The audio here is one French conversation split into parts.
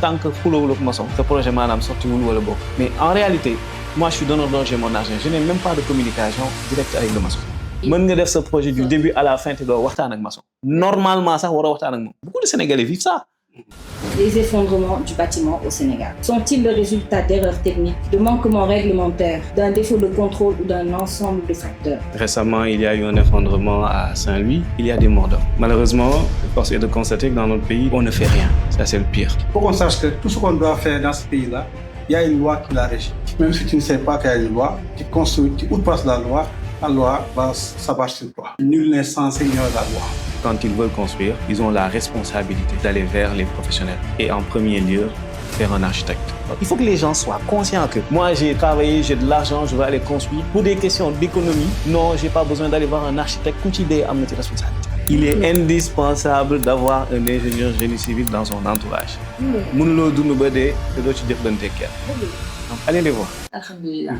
tant que xulóowul ak maçon ce projet maanaam sortiwul wala bokk. Mais en réalité moi je suis donneur d'ordre, j'ai mon argent, je n'ai même pas de communication directe avec le maçon. mën nga def ce projet du début à la fin te doo waxtaan ak maçon. Normalement sax war a waxtaan ak moom. Beaucoup de Sénégalais vivent ça. Les effondrements du bâtiment au Sénégal sont-ils le résultat d'erreurs techniques, de manquements réglementaires, d'un défaut de contrôle ou d'un ensemble de facteurs? Récemment, il y a eu un effondrement à Saint-Louis. Il y a des morts d'hommes. Malheureusement, force est de constater que dans notre pays, on ne fait rien. Ça, c'est le pire. Il faut qu'on sache que tout ce qu'on doit faire dans ce pays-là, il y a une loi qui la régit. Même si tu ne sais pas qu'il y a une loi, tu construis, tu outpasses la loi va s'abattre sur toi. Nul n'est censé ignorer la loi. Quand ils veulent construire, ils ont la responsabilité d'aller vers les professionnels. Et en premier lieu, vers un architecte. Il faut que les gens soient conscients que moi j'ai travaillé, j'ai de l'argent, je vais aller construire. Pour des questions d'économie, non, j'ai pas besoin d'aller voir un architecte. Coutilé à mes responsabilités. Il est indispensable d'avoir un ingénieur génie civil dans son entourage. Mënuloo dund ba dee te doo ci jëflante kenn. Donc allez les voir. Alhamdulillah.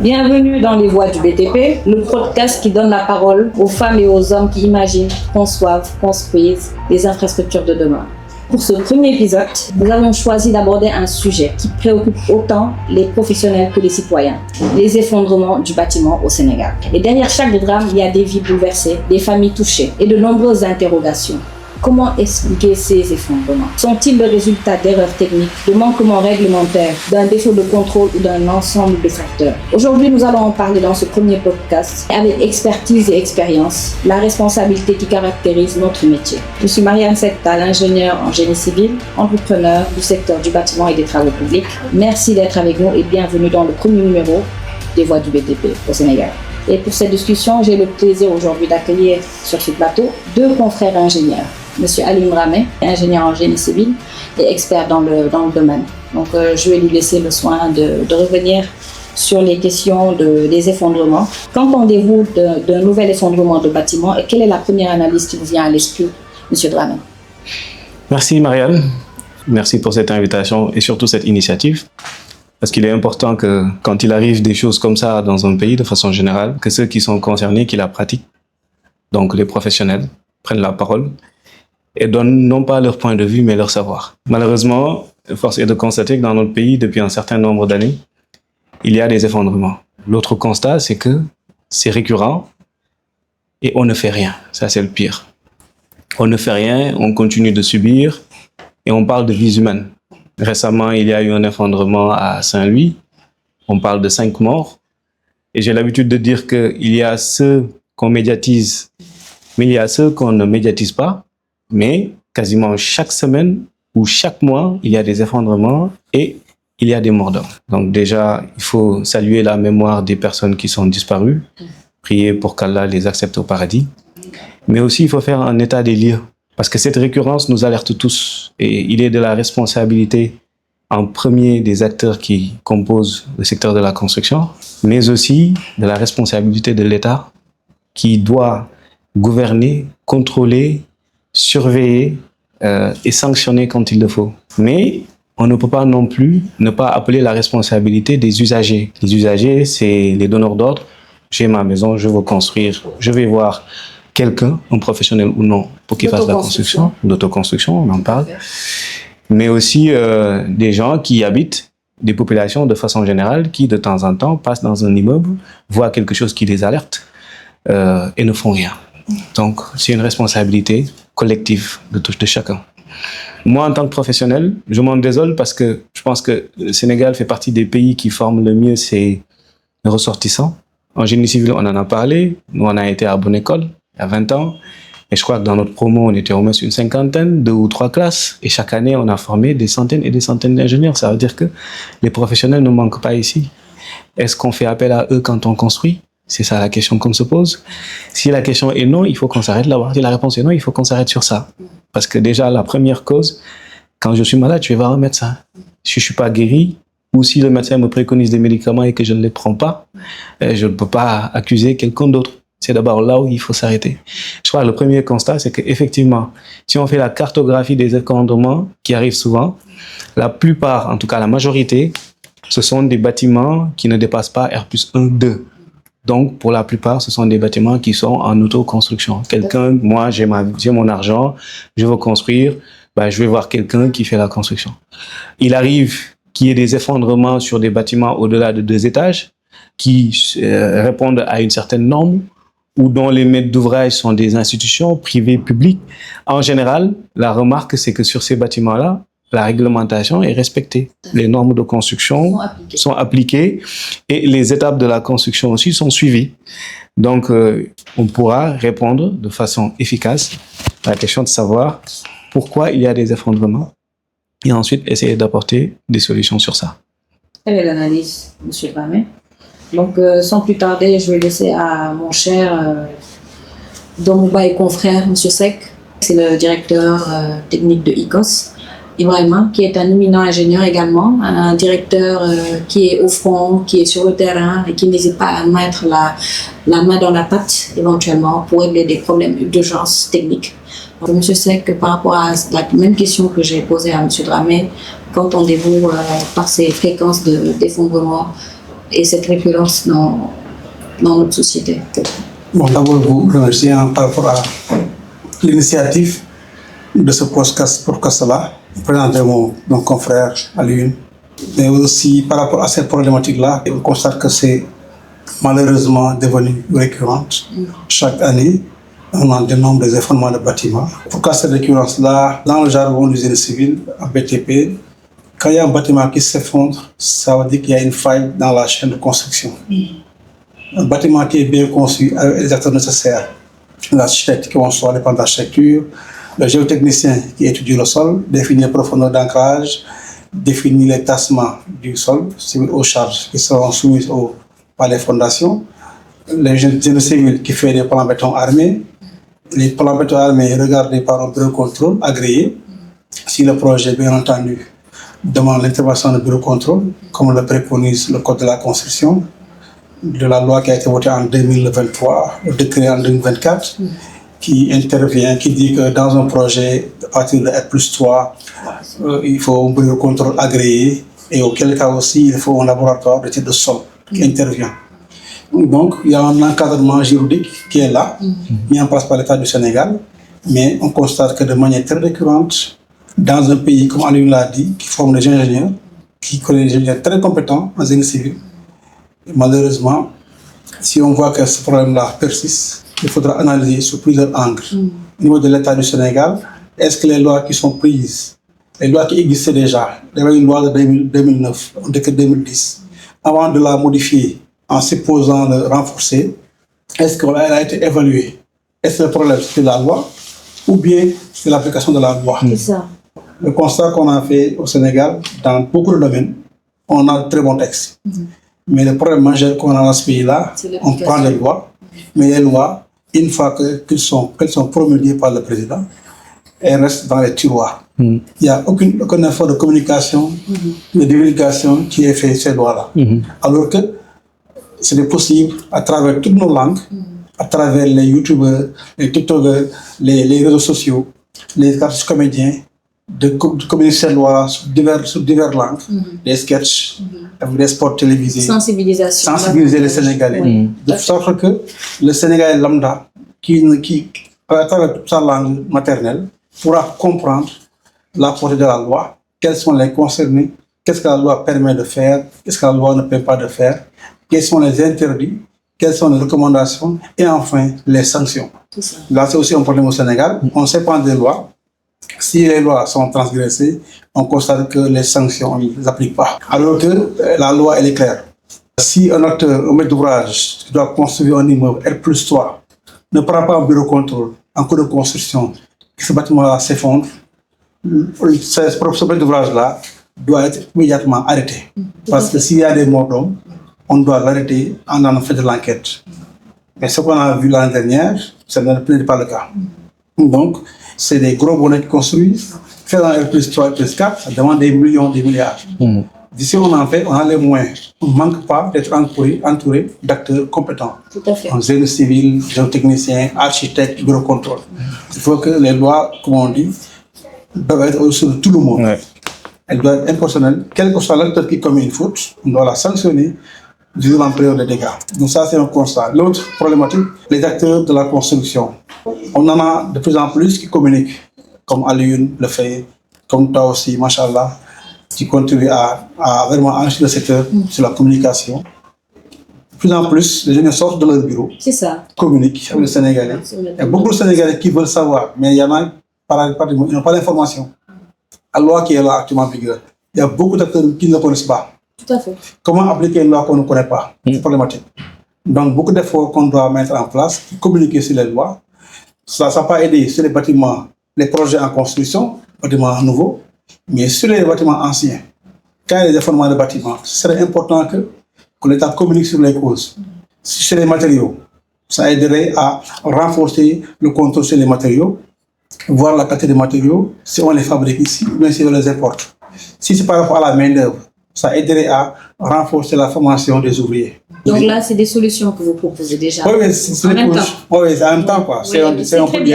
Bienvenue dans les voies du BTP, le podcast qui donne la parole aux femmes et aux hommes qui imaginent, conçoivent, construisent les infrastructures de demain. Pour ce premier épisode, nous avons choisi d'aborder un sujet qui préoccupe autant les professionnels que les citoyens, les effondrements du bâtiment au Sénégal. Et derrière chaque drame, il y a des vies bouleversées, des familles touchées et de nombreuses interrogations. Comment expliquer ces effondrements? Sont-ils le résultat d'erreurs techniques, de manquements réglementaires, d'un défaut de contrôle ou d'un ensemble de facteurs? Aujourd'hui, nous allons en parler dans ce premier podcast avec expertise et expérience, la responsabilité qui caractérise notre métier. Je suis Marianne Sektal, ingénieure en génie civil, entrepreneur du secteur du bâtiment et des travaux publics. Merci d'être avec nous et bienvenue dans le premier numéro des Voix du BTP au Sénégal. Et pour cette discussion, j'ai le plaisir aujourd'hui d'accueillir sur ce plateau deux confrères ingénieurs. Monsieur Alim Dramé, ingénieur en génie civil et expert dans le domaine. Donc je vais lui laisser le soin de revenir sur les questions des effondrements. Qu'entendez-vous d'un nouvel effondrement de bâtiment et quelle est la première analyse qui vous vient à l'esprit, Monsieur Dramé? Merci Marianne, merci pour cette invitation et surtout cette initiative. Parce qu'il est important que quand il arrive des choses comme ça dans un pays de façon générale, que ceux qui sont concernés, qui la pratiquent, donc les professionnels, prennent la parole et donnent non pas leur point de vue, mais leur savoir. Malheureusement, force est de constater que dans notre pays, depuis un certain nombre d'années, il y a des effondrements. L'autre constat, c'est que c'est récurrent et on ne fait rien. Ça, c'est le pire. On ne fait rien, on continue de subir et on parle de vies humaines. Récemment, il y a eu un effondrement à Saint-Louis. On parle de 5 morts. Et j'ai l'habitude de dire qu'il y a ceux qu'on médiatise, mais il y a ceux qu'on ne médiatise pas. Mais quasiment chaque semaine ou chaque mois, il y a des effondrements et il y a des morts d'hommes. Donc déjà, il faut saluer la mémoire des personnes qui sont disparues, prier pour qu'Allah les accepte au paradis. Mais aussi, il faut faire un état des lieux. Parce que cette récurrence nous alerte tous. Et il est de la responsabilité en premier des acteurs qui composent le secteur de la construction, mais aussi de la responsabilité de l'État qui doit gouverner, contrôler, surveiller et sanctionner quand il le faut. Mais on ne peut pas non plus ne pas appeler la responsabilité des usagers. Les usagers, c'est les donneurs d'ordre. J'ai ma maison, je veux construire, je vais voir quelqu'un, un professionnel ou non, pour qu'il fasse la construction, l'autoconstruction, on en parle. Mais aussi des gens qui habitent, des populations de façon générale, qui de temps en temps passent dans un immeuble, voient quelque chose qui les alerte et ne font rien. Donc, c'est une responsabilité collective de chacun. Moi, en tant que professionnel, je m'en désole parce que je pense que le Sénégal fait partie des pays qui forment le mieux ses ressortissants. En génie civil, on en a parlé. Nous, on a été à bonne école il y a 20 ans. Et je crois que dans notre promo, on était au moins une cinquantaine, 2 ou 3 classes. Et chaque année, on a formé des centaines et des centaines d'ingénieurs. Ça veut dire que les professionnels ne manquent pas ici. Est-ce qu'on fait appel à eux quand on construit? C'est ça la question qu'on se pose. Si la question est non, il faut qu'on s'arrête là-bas. Si la réponse est non, il faut qu'on s'arrête sur ça. Parce que déjà, la première cause, quand je suis malade, je vais voir un médecin. Si je suis pas guéri, ou si le médecin me préconise des médicaments et que je ne les prends pas, je ne peux pas accuser quelqu'un d'autre. C'est d'abord là où il faut s'arrêter. Je crois que le premier constat, c'est qu'effectivement, si on fait la cartographie des effondrements qui arrivent souvent, la plupart, en tout cas la majorité, ce sont des bâtiments qui ne dépassent pas R+1, 2. Donc, pour la plupart, ce sont des bâtiments qui sont en autoconstruction. Quelqu'un, moi, j'ai mon argent, je veux construire, je vais voir quelqu'un qui fait la construction. Il arrive qu'il y ait des effondrements sur des bâtiments au-delà de 2 étages qui répondent à une certaine norme ou dont les maîtres d'ouvrage sont des institutions privées, publiques. En général, la remarque, c'est que sur ces bâtiments-là, la réglementation est respectée. Les normes de construction sont appliquées et les étapes de la construction aussi sont suivies. Donc, on pourra répondre de façon efficace à la question de savoir pourquoi il y a des effondrements et ensuite essayer d'apporter des solutions sur ça. Quelle est l'analyse, M. Dramé? Donc, sans plus tarder, je vais laisser à mon cher Domouba et confrère, M. Seck. C'est le directeur technique de ICOS. Ibrahima, qui est un éminent ingénieur également, un directeur qui est au front, qui est sur le terrain et qui n'hésite pas à mettre la main dans la pâte éventuellement pour régler des problèmes d'urgence technique. Donc, M. Seck, par rapport à la même question que j'ai posée à M. Dramé, qu'entendez-vous par ces fréquences d'effondrement et cette récurrence dans notre société? Bon, d'abord, vous remercier par rapport à l'initiative de ce podcast-là, présenté mon confrère Alioune, mais aussi par rapport à cette problématique-là, on constate que c'est malheureusement devenu récurrente. Chaque année, on a des nombres des effondrements de bâtiments. Pourquoi cette récurrence-là? Dans le jargon du génie civil, en BTP, quand il y a un bâtiment qui s'effondre, ça veut dire qu'il y a une faille dans la chaîne de construction. Un bâtiment qui est bien conçu avec les acteurs nécessaires, l'architecte qui conçoit les plans d'architecture, le géotechnicien qui étudie le sol, définit la profondeur d'ancrage, définit les tassements du sol, aux charges qui seront soumises par les fondations, le génie civil qui fait des plans béton armés, les plans béton armés regardés par un bureau de contrôle agréé, si le projet, bien entendu, demande l'intervention du bureau de contrôle, comme le préconise le Code de la construction, de la loi qui a été votée en 2023, le décret en 2024, qui intervient, qui dit que dans un projet, à partir de R+3, il faut un bureau de contrôle agréé et auquel cas aussi, il faut un laboratoire d'études de sol qui intervient. Donc, il y a un encadrement juridique qui est là, mis en place par l'État du Sénégal, mais on constate que de manière très récurrente, dans un pays, comme Alioune l'a dit, qui forme des ingénieurs, qui connaît des ingénieurs très compétents en génie civil, malheureusement, si on voit que ce problème-là persiste, il faudra analyser sur plusieurs angles. Au niveau de l'État du Sénégal, est-ce que les lois qui sont prises, les lois qui existaient déjà, il y avait une loi de 2009, un décret 2010, avant de la modifier en supposant de renforcer, est-ce qu'elle a été évaluée? Est-ce que le problème c'est la loi ou bien c'est l'application de la loi? C'est ça. Le constat qu'on a fait au Sénégal, dans beaucoup de domaines, on a de très bons textes. Mais le problème majeur qu'on a dans ce pays-là, on prend les lois, mais les lois, une fois qu'elles sont promulguées par le président, elles restent dans les tiroirs. Il n'y a aucun effort de communication, de divulgation qui est fait ces lois-là. Alors que c'est possible à travers toutes nos langues, à travers les youtubeurs, les tiktokers, les réseaux sociaux, les artistes comédiens, de communiquer ces lois sur diverses langues, des sketchs, avec des spots télévisés. Sensibiliser les Sénégalais. De sorte que le Sénégalais lambda, qui à travers toute sa langue maternelle, pourra comprendre la portée de la loi, quels sont les concernés, qu'est-ce que la loi permet de faire, qu'est-ce que la loi ne permet pas de faire, quels sont les interdits, quelles sont les recommandations et enfin les sanctions. Là, c'est aussi un problème au Sénégal. On s'éprend des lois. Si les lois sont transgressées, on constate que les sanctions ne les appliquent pas. Alors que la loi, elle est claire. Si un acteur, un maître d'ouvrage qui doit construire un immeuble R+3 ne prend pas un bureau de contrôle en cours de construction, que ce bâtiment-là s'effondre, ce maître d'ouvrage-là doit être immédiatement arrêté. Parce que s'il y a des morts d'hommes, on doit l'arrêter en allant faire de l'enquête. Mais ce qu'on a vu l'année dernière, ça n'est pas le cas. Donc, c'est des gros bonnets qui construisent. Faire un R+3, R+4, ça demande des millions, des milliards. D'ici on en fait, on a les moyens. On ne manque pas d'être entouré d'acteurs compétents. Tout à fait. En génie civil, géotechnicien, architecte, bureau de contrôle. Il faut que les lois, comme on dit, doivent être au-dessus de tout le monde. Elles doivent être impersonnelles. Quel que soit l'acteur qui commet une faute, on doit la sanctionner durant l'ampleur des dégâts. Donc ça, c'est un constat. L'autre problématique, les acteurs de la construction. On en a de plus en plus qui communiquent comme Alioune le fait, comme toi aussi, machallah, qui contribue à vraiment enrichir le secteur sur la communication. De plus en plus, les jeunes sortent de leur bureau, communiquent avec les Sénégalais. Il y a beaucoup de Sénégalais qui veulent savoir, mais il y en a, ils n'ont pas l'information. La loi qui est là actuellement en vigueur, il y a beaucoup d'acteurs qui ne connaissent pas. Tout à fait. Comment appliquer une loi qu'on ne connaît pas? C'est problématique. Donc, beaucoup d'efforts qu'on doit mettre en place pour communiquer sur les lois. Ça n'a pas aidé sur les bâtiments, les projets en construction, bâtiments nouveaux, mais sur les bâtiments anciens. Quand il y a des déformations de bâtiments, ce serait important que l'État communique sur les causes. Sur les matériaux, ça aiderait à renforcer le contrôle sur les matériaux, voir la qualité des matériaux, si on les fabrique ici ou bien si on les importe. Si c'est par rapport à la main-d'œuvre, ça aiderait à renforcer la formation des ouvriers. Donc là, c'est des solutions que vous proposez déjà. Oui, c'est en même temps. Oui, c'est en même temps, quoi. C'est un peu lié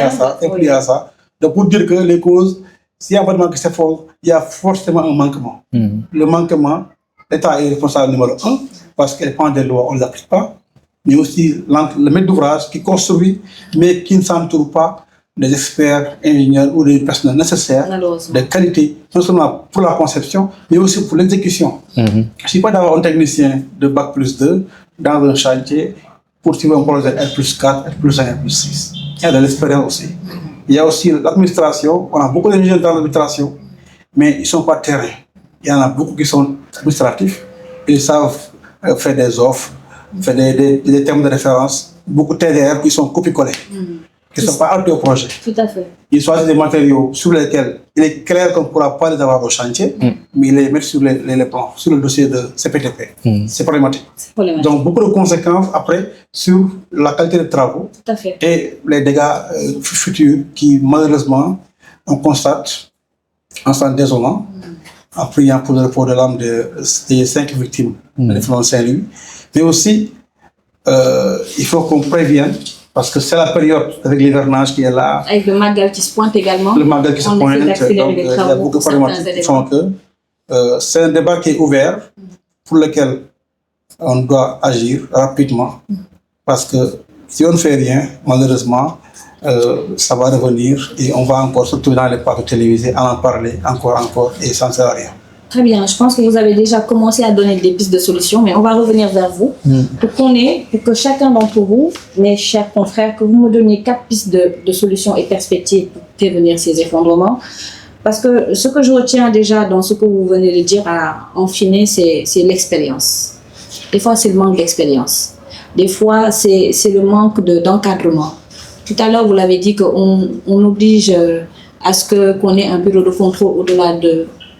à ça. Donc, pour dire que les causes, s'il y a un bâtiment qui s'effondre, il y a forcément un manquement. Le manquement, l'État est responsable numéro 1, parce qu'il prend des lois, on ne les applique pas. Mais aussi le maître d'ouvrage qui construit, mais qui ne s'entoure pas des experts, ingénieurs ou des personnels nécessaires de qualité, non seulement pour la conception, mais aussi pour l'exécution. Je ne suis pas d'avoir un technicien de Bac+2 dans un chantier pour suivre un projet R+4, R+5, R+6. Il y a de l'expérience aussi. Il y a aussi l'administration. On a beaucoup d'ingénieurs dans l'administration, mais ils ne sont pas terrain. Il y en a beaucoup qui sont administratifs. Ils savent faire des offres, faire des termes de référence. Beaucoup de TDR qui sont copiés-collés. Qui ne sont pas adaptés au projet. Tout à fait. Ils choisissent des matériaux sur lesquels il est clair qu'on ne pourra pas les avoir au chantier, mais ils les mettent sur les plans, sur le dossier de CPTP. C'est problématique. Donc, beaucoup de conséquences après sur la qualité des travaux. Tout à fait. Et les dégâts futurs qui, malheureusement, on constate en s'en désolant, en priant pour le repos de l'âme des 5 victimes de l'effondrement de Saint-Louis. Mais aussi, il faut qu'on prévienne. Parce que c'est la période avec l'hivernage qui est là. Avec le Magal qui se pointe également. Le Magal qui se pointe. Donc, il y a beaucoup de problématiques qui font que c'est un débat qui est ouvert, pour lequel on doit agir rapidement. Parce que si on ne fait rien, malheureusement, ça va revenir et on va encore se retrouver dans les plateaux télévisés à en parler encore et ça ne sert à rien. Très bien, je pense que vous avez déjà commencé à donner des pistes de solutions, mais on va revenir vers vous pour que chacun d'entre vous, mes chers confrères, que vous me donniez 4 pistes de solutions et perspectives pour prévenir ces effondrements. Parce que ce que je retiens déjà dans ce que vous venez de dire en fine, c'est l'expérience. Des fois, c'est le manque d'expérience. Des fois, c'est le manque d'encadrement. Tout à l'heure, vous l'avez dit qu'on oblige à ce qu'on ait un bureau de contrôle au-delà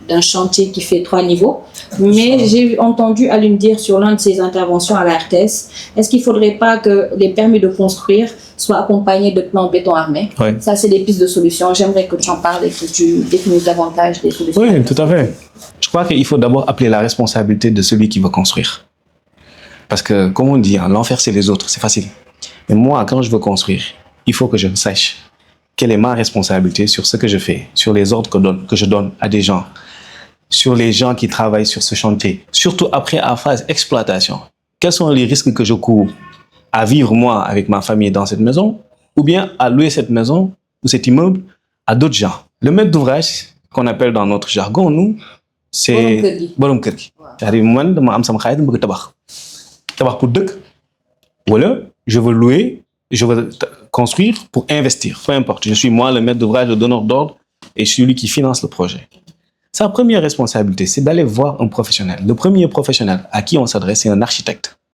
d'un chantier qui fait 3 niveaux. Mais j'ai entendu Alioune dire sur l'une de ses interventions à la RTS, est-ce qu'il ne faudrait pas que les permis de construire soient accompagnés de plans béton armé? Ça, c'est des pistes de solutions. J'aimerais que tu en parles et que tu définisses davantage des solutions. Oui, tout à fait. Je crois qu'il faut d'abord appeler la responsabilité de celui qui veut construire. Parce que, comme on dit, l'enfer, c'est les autres, c'est facile. Mais moi, quand je veux construire, il faut que je sache quelle est ma responsabilité sur ce que je fais, sur les ordres que je donne à des gens, sur les gens qui travaillent sur ce chantier, surtout après la phase exploitation. Quels sont les risques que je cours à vivre moi avec ma famille dans cette maison ou bien à louer cette maison ou cet immeuble à d'autres gens? Le maître d'ouvrage, qu'on appelle dans notre jargon, nous, c'est borom kër gi. C'est-à-dire moi, dama am sama xaalis dama bëgg tabax pour dëkk wala je veux louer, je veux construire pour investir, peu importe. Je suis moi le maître d'ouvrage, le donneur d'ordre et je suis celui qui finance le projet. Sa première responsabilité, c'est d'aller voir un professionnel. Le premier professionnel à qui on s'adresse, c'est un architecte.